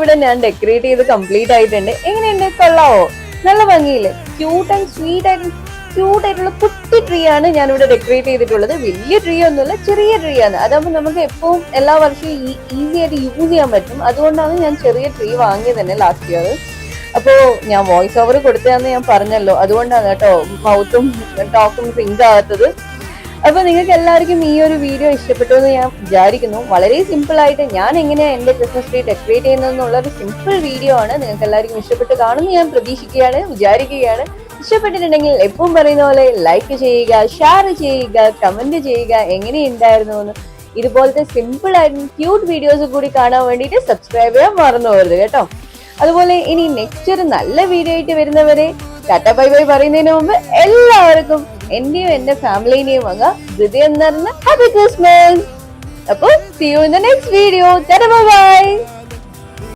ഇവിടെ ഞാൻ ഡെക്കറേറ്റ് ചെയ്ത് കംപ്ലീറ്റ് ആയിട്ടുണ്ട്. എങ്ങനെയുണ്ട്? കൊള്ളാവോ? നല്ല ഭംഗിയില്ലേ? Cute and sweet and cute ആയിട്ടുള്ള കുട്ടി ട്രീ ആണ് ഞാൻ ഇവിടെ ഡെക്കറേറ്റ് ചെയ്തിട്ടുള്ളത്. വലിയ ട്രീ ഒന്നുമില്ല, ചെറിയ ട്രീ ആണ്. അതാകുമ്പോൾ നമുക്ക് എപ്പോഴും എല്ലാ വർഷവും ഈസി ആയിട്ട് യൂസ് ചെയ്യാൻ പറ്റും. അതുകൊണ്ടാണ് ഞാൻ ചെറിയ ട്രീ വാങ്ങിയത് തന്നെ ലാസ്റ്റ് ഇയർ. അപ്പോ ഞാൻ വോയിസ് ഓവർ കൊടുത്തതാന്ന് ഞാൻ പറഞ്ഞല്ലോ, അതുകൊണ്ടാണ് കേട്ടോ മൗത്തും ടോക്കും സിങ്ക് ആകാത്തത്. അപ്പൊ നിങ്ങൾക്ക് എല്ലാവർക്കും ഈ ഒരു വീഡിയോ ഇഷ്ടപ്പെട്ടു എന്ന് ഞാൻ വിചാരിക്കുന്നു. വളരെ സിമ്പിൾ ആയിട്ട് ഞാൻ എങ്ങനെയാ എന്റെ ക്രിസ്മസ് ട്രീ ഡെക്കറേറ്റ് ചെയ്യുന്നതെന്നുള്ള ഒരു സിമ്പിൾ വീഡിയോ ആണ്. നിങ്ങൾക്ക് എല്ലാവർക്കും ഇഷ്ടപ്പെട്ട് കാണുമെന്ന് ഞാൻ പ്രതീക്ഷിക്കുകയാണ്, വിചാരിക്കുകയാണ്. ഇഷ്ടപ്പെട്ടിട്ടുണ്ടെങ്കിൽ എപ്പോഴും പറയുന്ന പോലെ ലൈക്ക് ചെയ്യുക, ഷെയർ ചെയ്യുക, കമന്റ് ചെയ്യുക എങ്ങനെയുണ്ടായിരുന്നു എന്ന്. ഇതുപോലത്തെ സിമ്പിൾ ആയിട്ടും ക്യൂട്ട് വീഡിയോസ് കൂടി കാണാൻ വേണ്ടിയിട്ട് സബ്സ്ക്രൈബ് ചെയ്യാൻ മറന്നു പോകരുത് കേട്ടോ. അതുപോലെ ഇനി നെക്സ്റ്റ് ഒരു നല്ല വീഡിയോ ആയിട്ട് വരുന്നവരെ ടാറ്റ ബൈ ബൈ പറയുന്നതിന് മുമ്പ് എല്ലാവർക്കും എന്റെയും എന്റെ ഫാമിലിന്റെയും ഹൃദയം നിറഞ്ഞ ഹാപ്പി ക്രിസ്മസ്. അപ്പോൾ see you in the next video. Tata bye bye.